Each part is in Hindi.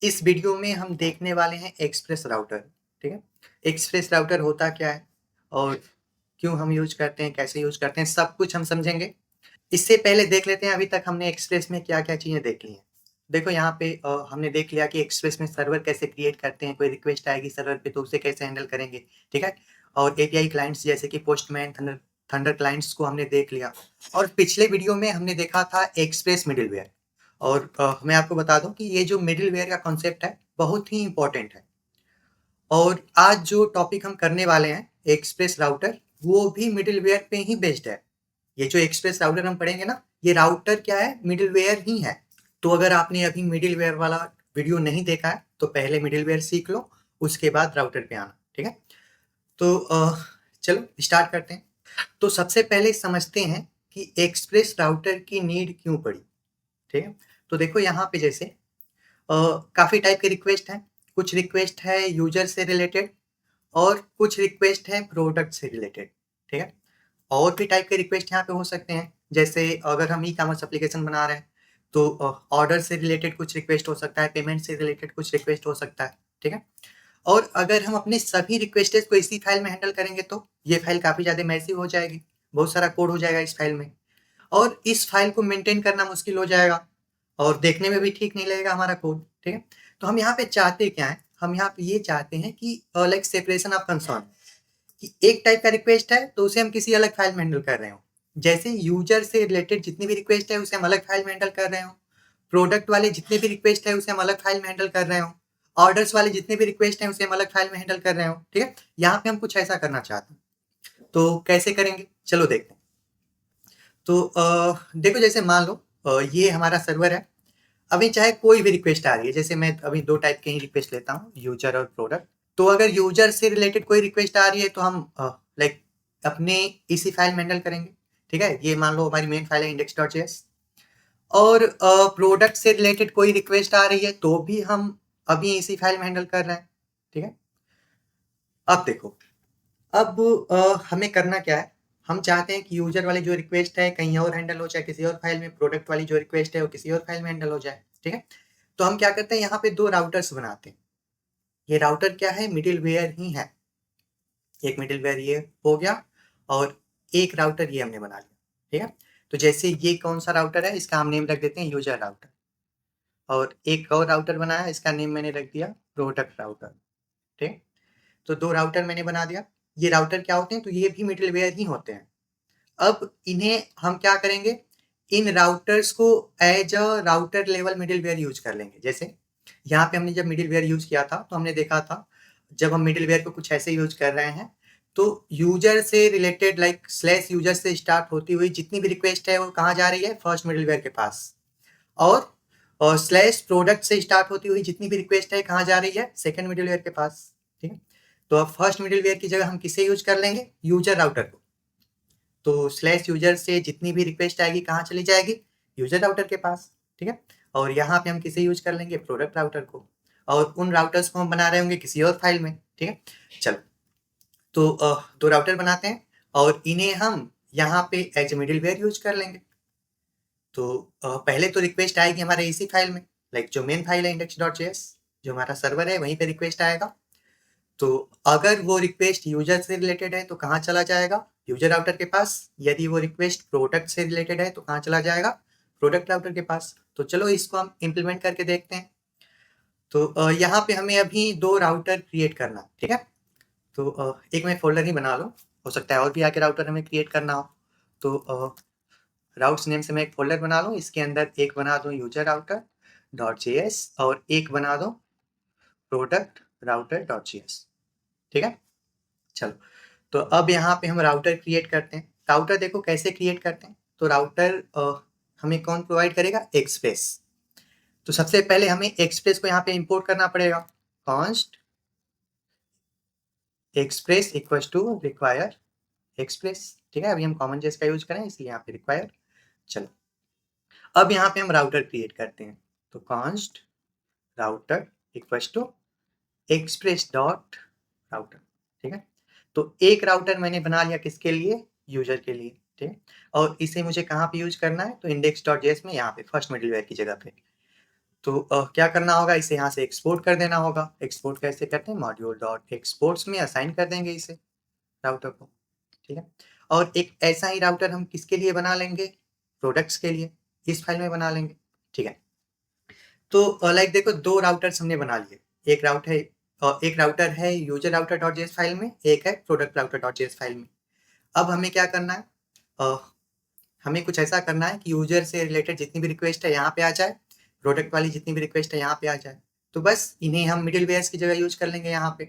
इस वीडियो में हम देखने वाले हैं एक्सप्रेस राउटर। ठीक है। एक्सप्रेस राउटर होता क्या है और क्यों हम यूज करते हैं, कैसे यूज करते हैं, सब कुछ हम समझेंगे। इससे पहले देख लेते हैं अभी तक हमने एक्सप्रेस में क्या क्या चीजें देख ली हैं। देखो यहाँ पे हमने देख लिया कि एक्सप्रेस में सर्वर कैसे क्रिएट करते हैं, कोई रिक्वेस्ट आएगी सर्वर पे तो उसे कैसे हैंडल करेंगे। ठीक है। और एपीआई क्लाइंट्स जैसे कि पोस्टमैन, थंडर क्लाइंट्स को हमने देख लिया। और पिछले वीडियो में हमने देखा था एक्सप्रेस मिडिलवेयर। और मैं आपको बता दूं कि ये जो मिडिलवेयर का कॉन्सेप्ट है बहुत ही इंपॉर्टेंट है। और आज जो टॉपिक हम करने वाले हैं एक्सप्रेस राउटर, वो भी मिडिलवेयर पे ही बेस्ड है। ये जो एक्सप्रेस राउटर हम पढ़ेंगे ना, ये राउटर क्या है, मिडिलवेयर ही है। तो अगर आपने अभी मिडिलवेयर वाला वीडियो नहीं देखा है तो पहले मिडिलवेयर सीख लो, उसके बाद राउटर पे आना। ठीक है। तो चलो स्टार्ट करते हैं। तो सबसे पहले समझते हैं कि एक्सप्रेस राउटर की नीड क्यों पड़ी। ठीक है। तो देखो यहाँ पे जैसे काफ़ी टाइप के रिक्वेस्ट हैं। कुछ रिक्वेस्ट है यूजर से रिलेटेड और कुछ रिक्वेस्ट है प्रोडक्ट से रिलेटेड। ठीक है। और भी टाइप के रिक्वेस्ट यहाँ पे हो सकते हैं, जैसे अगर हम ई कॉमर्स एप्लीकेशन बना रहे हैं तो ऑर्डर से रिलेटेड कुछ रिक्वेस्ट हो सकता है, पेमेंट से रिलेटेड कुछ रिक्वेस्ट हो सकता है। ठीक है। और अगर हम अपने सभी रिक्वेस्टेस को इसी फाइल में हैंडल करेंगे तो ये फाइल काफ़ी ज़्यादा मैसिव हो जाएगी, बहुत सारा कोड हो जाएगा इस फाइल में। और इस फाइल को मेंटेन करना मुश्किल हो जाएगा और देखने में भी ठीक नहीं लगेगा हमारा कोड। ठीक है। तो हम यहाँ पे चाहते क्या है, हम यहाँ पे ये चाहते हैं कि लाइक सेपरेशन ऑफ कंसर्न, कि एक टाइप का रिक्वेस्ट है तो उसे हम किसी अलग फाइल में हैंडल कर रहे हो। जैसे यूजर से रिलेटेड जितनी भी रिक्वेस्ट है उसे हम अलग फाइल में हैंडल कर रहे हो, प्रोडक्ट वाले जितने भी रिक्वेस्ट है उसे हम अलग फाइल में हैंडल कर रहे हो, ऑर्डर्स वाले जितने भी रिक्वेस्ट है उसे हम अलग फाइल में हैंडल कर रहे हो। ठीक है। यहाँ पे हम कुछ ऐसा करना चाहते हैं, तो कैसे करेंगे चलो देखते हैं। तो देखो जैसे मान लो ये हमारा सर्वर है। अभी चाहे कोई भी रिक्वेस्ट आ रही है, जैसे मैं अभी दो टाइप के ही रिक्वेस्ट लेता हूँ, यूजर और प्रोडक्ट। तो अगर यूजर से रिलेटेड कोई रिक्वेस्ट आ रही है तो हम लाइक अपने इसी फाइल में हैंडल करेंगे। ठीक है। ये मान लो हमारी मेन फाइल है index.js। और प्रोडक्ट से रिलेटेड कोई रिक्वेस्ट आ रही है तो भी हम अभी इसी फाइल में हैंडल कर रहे हैं। ठीक है। अब देखो, अब हमें करना क्या है, हम चाहते हैं कि यूजर वाली जो रिक्वेस्ट है कहीं और हैंडल हो जाए किसी और फाइल में, प्रोडक्ट वाली जो रिक्वेस्ट है वो किसी और फाइल में हैंडल हो जाए। ठीक है। तो हम क्या करते हैं, यहाँ पे दो राउटर्स बनाते हैं। ये राउटर क्या है, मिडिल वेयर ही है। एक मिडिल वेयर ये हो गया और एक राउटर ये हमने बना लिया। ठीक है। तो जैसे ये कौन सा राउटर है, इसका हम नेम रख देते हैं यूजर राउटर। और एक और राउटर बनाया, इसका नेम मैंने रख दिया प्रोडक्ट राउटर। ठीक है। तो दो राउटर मैंने बना दिया। ये राउटर क्या होते हैं, तो ये भी मिडिल वेयर ही होते हैं। अब इन्हें हम क्या करेंगे, इन राउटर्स को as a router level middleware use कर लेंगे। जैसे यहाँ पे हमने जब मिडिलवेयर यूज किया था तो हमने देखा था, जब हम मिडिलवेयर को कुछ ऐसे यूज कर रहे हैं तो यूजर से रिलेटेड लाइक स्लैश यूजर से स्टार्ट होती हुई जितनी भी रिक्वेस्ट है वो कहाँ जा रही है, फर्स्ट मिडिलवेयर के पास। और स्लैश प्रोडक्ट से स्टार्ट होती हुई जितनी भी रिक्वेस्ट है कहाँ जा रही है, सेकंड मिडिलवेयर के पास। ठीक है। तो अब फर्स्ट मिडिलवेयर की जगह हम किसे यूज कर लेंगे, यूजर राउटर को। तो स्लैश यूजर से जितनी भी रिक्वेस्ट आएगी कहाँ चली जाएगी, यूजर राउटर के पास। ठीक है। और यहाँ पे हम किसे यूज कर लेंगे, प्रोडक्ट राउटर को। और उन राउटर्स को हम बना रहे होंगे किसी और फाइल में। ठीक है। चलो, तो दो राउटर बनाते हैं और इन्हें हम यहाँ पे एज मिडिलवेयर यूज कर लेंगे। तो पहले तो रिक्वेस्ट आएगी हमारे इसी फाइल में, लाइक जो मेन फाइल है index.js, जो हमारा सर्वर है वहीं पे रिक्वेस्ट आएगा। तो अगर वो रिक्वेस्ट यूजर से रिलेटेड है तो कहाँ चला जाएगा, यूजर राउटर के पास। यदि वो रिक्वेस्ट प्रोडक्ट से रिलेटेड है तो कहाँ चला जाएगा, प्रोडक्ट राउटर के पास। तो चलो इसको हम इम्प्लीमेंट करके देखते हैं। तो यहाँ पे हमें अभी दो राउटर क्रिएट करना है। ठीक है। तो एक मैं फोल्डर ही बना लूँ, हो सकता है और भी आके राउटर हमें क्रिएट करना हो। तो राउट्स नेम से मैं एक फोल्डर बना लूँ, इसके अंदर एक बना दूँ यूजर राउटर .js और एक बना दो प्रोडक्ट राउटर .js। ठीक है। चलो, तो अब यहाँ पे हम राउटर क्रिएट करते हैं। राउटर देखो कैसे क्रिएट करते हैं। तो राउटर हमें कौन प्रोवाइड करेगा, एक्सप्रेस। तो सबसे पहले हमें एक्सप्रेस को यहाँ पे इंपोर्ट करना पड़ेगा। Const express equals to require express. ठीक है। अभी हम कॉमन जेस का यूज करें इसलिए यहाँ पे रिक्वायर। चलो, अब यहाँ पे हम राउटर क्रिएट करते हैं। तो const router equals to express dot router. ठीक है। तो एक राउटर मैंने बना लिया, किसके लिए, यूजर के लिए। ठीक है। और इसे मुझे कहाँ पे यूज करना है, तो index.js में, यहाँ पे फर्स्ट मिडिलवेयर की जगह पे। तो क्या करना होगा, इसे यहाँ से एक्सपोर्ट कर देना होगा। एक्सपोर्ट कैसे करते हैं, मॉड्यूल डॉट एक्सपोर्ट्स में असाइन कर देंगे इसे राउटर को, ठीक है। और एक ऐसा ही राउटर हम किसके लिए बना लेंगे, प्रोडक्ट्स के लिए, इस फाइल में बना लेंगे, ठीक है। तो लाइक देखो, दो राउटर्स हमने बना लिए, एक राउटर है user router dot JS file में, एक है product router dot JS file में। अब हमें क्या करना है, अ, हमें कुछ ऐसा करना है कि यूजर से रिलेटेड जितनी भी रिक्वेस्ट है यहाँ पे आ जाए, प्रोडक्ट वाली जितनी भी रिक्वेस्ट है यहाँ पे आ जाए। तो बस इन्हें हम मिडिल वेयर्स की जगह यूज कर लेंगे यहाँ पे।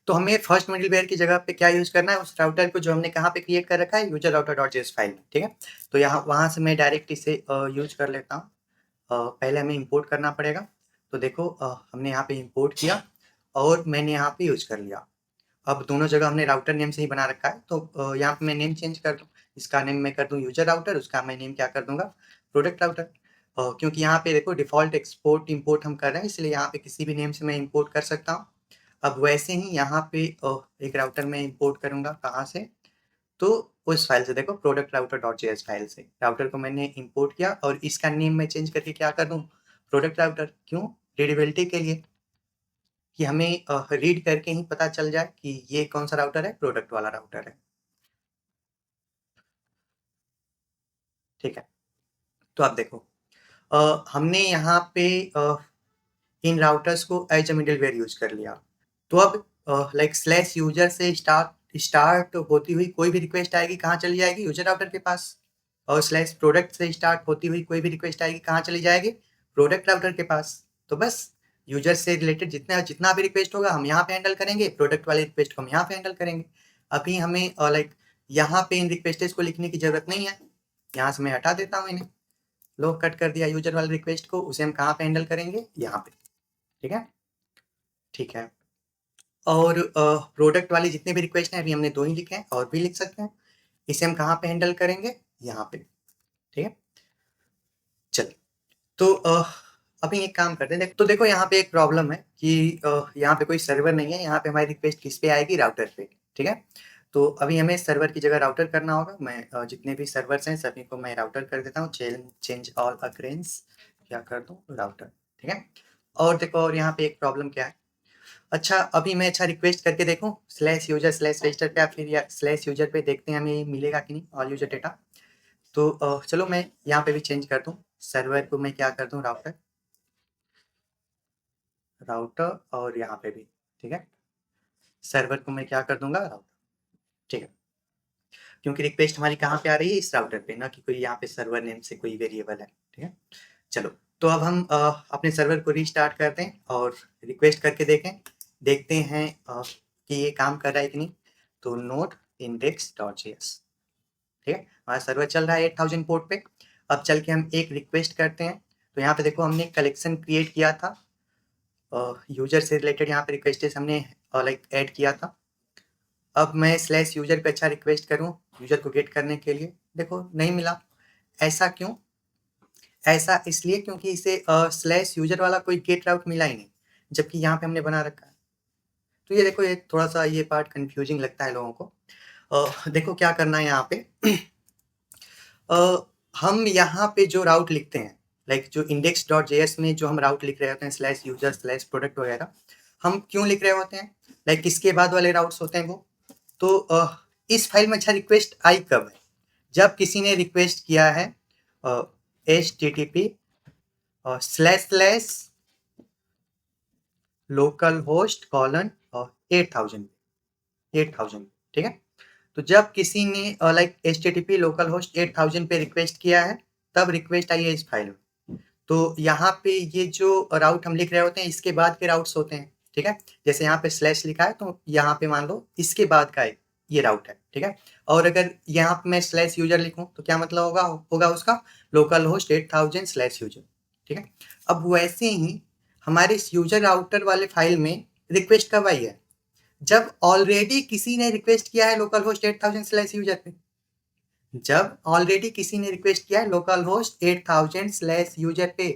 तो हमें फर्स्ट मिडिल वेयर की जगह पे क्या यूज करना है, उस राउटर को जो हमने कहाँ पे क्रिएट कर रखा है, user router dot JS file में, ठीक है। तो यहाँ वहाँ से मैं डायरेक्ट इसे यूज कर लेता हूँ। पहले हमें इंपोर्ट करना पड़ेगा। तो देखो हमने यहाँ पे इंपोर्ट किया और मैंने यहाँ पे यूज कर लिया। अब दोनों जगह हमने राउटर नेम से ही बना रखा है, तो यहाँ पे मैं नेम चेंज कर दूँ। इसका नेम मैं कर दूँ यूजर राउटर, उसका मैं नेम क्या कर दूंगा, प्रोडक्ट राउटर। क्योंकि यहाँ पे देखो डिफॉल्ट एक्सपोर्ट इंपोर्ट हम कर रहे हैं, इसलिए यहाँ पे किसी भी नेम से मैं इंपोर्ट कर सकता हूँ। अब वैसे ही यहाँ पे एक राउटर में इंपोर्ट करूंगा, कहाँ से, तो उस फाइल से, देखो product router dot JS file से राउटर को मैंने इंपोर्ट किया और इसका नेम मैं चेंज करके क्या कर दूं, प्रोडक्ट राउटर। क्यों, रीडेबिलिटी के लिए, कि हमें रीड करके ही पता चल जाए कि ये कौन सा राउटर है, प्रोडक्ट वाला राउटर है, ठीक है। तो आप देखो हमने यहाँ पे इन राउटर्स को एज अ मिडलवेयर यूज कर लिया। तो अब लाइक स्लैश यूजर से स्टार्ट होती हुई कोई भी रिक्वेस्ट आएगी, कहाँ चली जाएगी, यूजर राउटर के पास। और स्लैश प्रोडक्ट से स्टार्ट होती हुई कोई भी रिक्वेस्ट आएगी, कहाँ चली जाएगी, प्रोडक्ट राउटर के पास। तो बस यूजर से रिलेटेड जितना जितना भी रिक्वेस्ट होगा हम यहाँ पे हैंडल करेंगे, प्रोडक्ट वाले रिक्वेस्ट को हम यहाँ पे हैंडल करेंगे। अभी हमें लाइक यहाँ पे इन रिक्वेस्टेस को लिखने की जरूरत नहीं है, यहाँ से मैं हटा देता हूँ इन्हें। लो, कट कर दिया यूजर वाले रिक्वेस्ट को, उसे हम कहाँ पे हैंडल करेंगे, यहाँ पे, ठीक है। ठीक है, और प्रोडक्ट वाली जितने भी रिक्वेस्ट हैं, अभी हमने दो ही लिखे हैं, और भी लिख सकते हैं। इसे हम कहाँ पे हैंडल करेंगे, यहाँ पे, ठीक है। चलिए, तो अभी एक काम करते हैं। तो देखो यहाँ पे एक प्रॉब्लम है कि यहाँ पे कोई सर्वर नहीं है, यहाँ पे हमारी रिक्वेस्ट किस पे आएगी, राउटर पे, ठीक है। तो अभी हमें सर्वर की जगह राउटर करना होगा। मैं जितने भी सर्वर्स हैं सभी को मैं राउटर कर देता हूँ। चेंज ऑल अक्रेंस क्या कर दूँ, राउटर, ठीक है। और देखो, और यहाँ पे एक प्रॉब्लम क्या है, अच्छा अभी मैं रिक्वेस्ट करके देखूं स्लैश यूजर स्लैश रजिस्टर पे, या फिर या स्लैश यूजर पे, देखते हैं हमें मिलेगा कि नहीं ऑल यूजर डेटा। तो चलो मैं यहाँ पे भी चेंज कर दूं, सर्वर को मैं क्या कर दूं, राउटर, राउटर, और यहाँ पे भी, ठीक है, सर्वर को मैं क्या कर दूंगा, राउटर, ठीक है। क्योंकि रिक्वेस्ट हमारी कहाँ पे आ रही है, इस राउटर पे, ना कि कोई यहाँ पे सर्वर नेम से कोई वेरिएबल है, ठीक है। चलो, तो अब हम अपने सर्वर को रीस्टार्ट करते हैं और रिक्वेस्ट करके देखते हैं कि ये काम कर रहा है कि नहीं। तो नोड इंडेक्स डॉट जेएस, ठीक है, हमारा सर्वर चल रहा है 8000 पोर्ट पे। अब चल के हम एक रिक्वेस्ट करते हैं। तो यहाँ पे देखो हमने कलेक्शन क्रिएट किया था, यूजर से रिलेटेड यहाँ पे रिक्वेस्टेस हमने लाइक ऐड किया था। अब मैं स्लैश यूजर पे रिक्वेस्ट करूँ यूजर को गेट करने के लिए, देखो नहीं मिला। ऐसा क्यों, ऐसा इसलिए क्योंकि इसे स्लैश यूजर वाला कोई गेट राउट मिला ही नहीं, जबकि यहाँ पे हमने बना रखा है। तो ये देखो, ये थोड़ा सा ये पार्ट कंफ्यूजिंग लगता है लोगों को। देखो क्या करना है यहाँ पे, हम यहाँ पे जो राउट लिखते हैं, लाइक जो इंडेक्स डॉट जेएस में जो हम राउट लिख रहे होते हैं, स्लैश यूजर स्लैश प्रोडक्ट वगैरह, हम क्यों लिख रहे होते हैं, लाइक किसके बाद वाले राउट्स होते हैं वो। तो इस फाइल में रिक्वेस्ट आई कब है, जब किसी ने रिक्वेस्ट किया है HTTP slash slash local host colon 8000, ठीक है। तो जब किसी ने लाइक HTTP लोकल होस्ट 8000 पे रिक्वेस्ट किया है, तब रिक्वेस्ट आई है इस फाइल में। तो यहाँ पे ये जो राउट हम लिख रहे होते हैं, इसके बाद के राउट्स होते हैं, ठीक है। जैसे यहाँ पे स्लैश लिखा है, तो यहाँ पे मान लो इसके बाद का ये राउट है, ठीक है। और अगर यहाँ पे मैं स्लैश यूजर लिखूं, तो क्या मतलब होगा उसका, लोकल होस्ट 8000 स्लैश यूजर, ठीक है। अब वैसे ही हमारे इस यूजर राउटर वाले फाइल में रिक्वेस्ट कब आई है, जब ऑलरेडी किसी ने रिक्वेस्ट किया है लोकल होस्ट 8000 स्लैश यूजर पे। जब ऑलरेडी किसी ने रिक्वेस्ट किया है लोकल होस्ट 8000 स्लैश यूजर पे,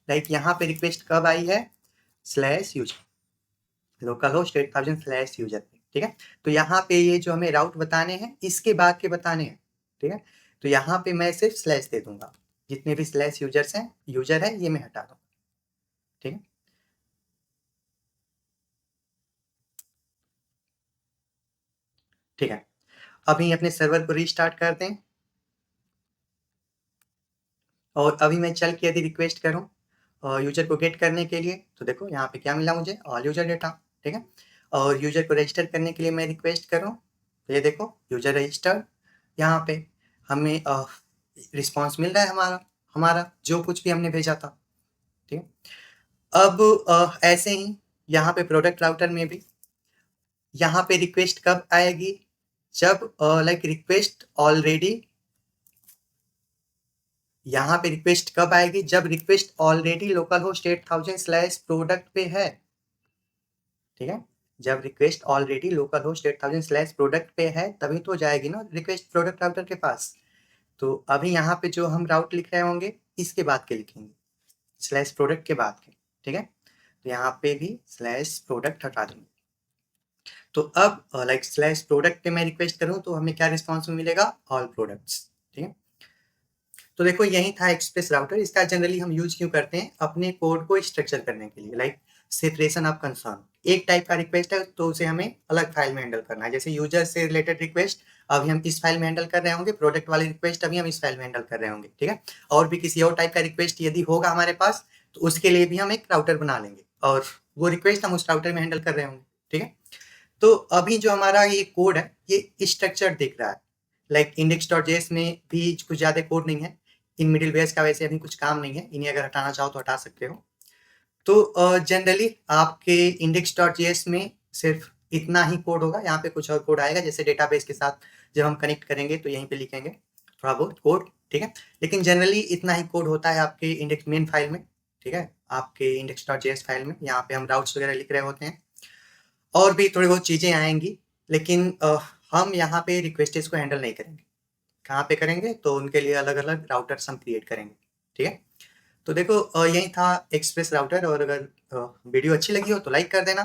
लाइक यहाँ पे रिक्वेस्ट कब आई है, slash user, local host 8000 slash user पे, ठीक है। तो यहाँ पे ये जो हमें राउट बताने हैं, इसके बाद के बताने हैं, ठीक है। तो यहाँ पे मैं सिर्फ स्लैश दे दूंगा, जितने भी स्लैश यूजर्स हैं, यूजर है, ये मैं हटा दूंगा, ठीक है। अभी अपने सर्वर को रीस्टार्ट कर दें और अभी मैं चल के यदि रिक्वेस्ट करूँ यूज़र को गेट करने के लिए, तो देखो यहाँ पे क्या मिला मुझे, ऑल यूज़र डेटा, ठीक है। और यूज़र को रजिस्टर करने के लिए मैं रिक्वेस्ट करूँ, तो ये देखो यूज़र रजिस्टर्ड, यहाँ पे हमें रिस्पॉन्स मिल रहा है हमारा हमारा जो कुछ भी हमने भेजा था, ठीक है। अब ऐसे ही यहाँ पे प्रोडक्ट राउटर में भी यहाँ पे रिक्वेस्ट कब आएगी, जब लाइक रिक्वेस्ट ऑलरेडी, यहाँ पे रिक्वेस्ट कब आएगी, जब रिक्वेस्ट ऑलरेडी लोकल होस्ट 8000/प्रोडक्ट पे है, ठीक है। जब रिक्वेस्ट ऑलरेडी लोकल होस्ट 8000/प्रोडक्ट पे है तभी तो जाएगी ना रिक्वेस्ट प्रोडक्ट राउटर के पास। तो अभी यहाँ पे जो हम राउट लिख रहे होंगे इसके बाद के लिखेंगे, स्लैश प्रोडक्ट के बाद के, ठीक है। तो यहाँ पे भी स्लैश प्रोडक्ट हटा देंगे। तो अब लाइक स्लैश प्रोडक्ट पे मैं रिक्वेस्ट करूँ तो हमें क्या रिस्पॉन्स मिलेगा, ऑल प्रोडक्ट्स, ठीक है। तो देखो यही था एक्सप्रेस राउटर। इसका जनरली हम यूज क्यों करते हैं, अपने कोड को स्ट्रक्चर करने के लिए, लाइक सेपरेशन ऑफ कंसर्न। एक टाइप का रिक्वेस्ट है तो उसे हमें अलग फाइल में हैंडल करना है, जैसे यूजर से रिलेटेड रिक्वेस्ट अभी हम इस फाइल में हैंडल कर रहे होंगे, प्रोडक्ट वाली रिक्वेस्ट अभी हम इस फाइल में हैंडल कर रहे होंगे, ठीक है। और भी किसी और टाइप का रिक्वेस्ट यदि होगा हमारे पास तो उसके लिए भी हम एक राउटर बना लेंगे और वो रिक्वेस्ट हम उस राउटर में हैंडल कर रहे होंगे, ठीक है। तो अभी जो हमारा ये कोड है ये स्ट्रक्चर दिख रहा है, लाइक index.js में भी कुछ ज़्यादा कोड नहीं है, इन मिडिलवेयर्स का वैसे अभी कुछ काम नहीं है, इन्हें अगर हटाना चाहो तो हटा सकते हो। तो जनरली आपके index.js में सिर्फ इतना ही कोड होगा, यहाँ पे कुछ और कोड आएगा, जैसे डेटाबेस के साथ जब हम कनेक्ट करेंगे तो यहीं पे लिखेंगे थोड़ा बहुत कोड, ठीक है। लेकिन जनरली इतना ही कोड होता है आपके इंडेक्स मेन फाइल में, ठीक है, आपके index.js फाइल में। यहाँ पे हम राउट्स वगैरह लिख रहे होते हैं और भी थोड़ी बहुत चीज़ें आएंगी, लेकिन हम यहाँ पे रिक्वेस्टेस को हैंडल नहीं करेंगे। कहाँ पे करेंगे, तो उनके लिए अलग अलग राउटर्स हम क्रिएट करेंगे, ठीक है। तो देखो यही था एक्सप्रेस राउटर, और अगर वीडियो अच्छी लगी हो तो लाइक कर देना।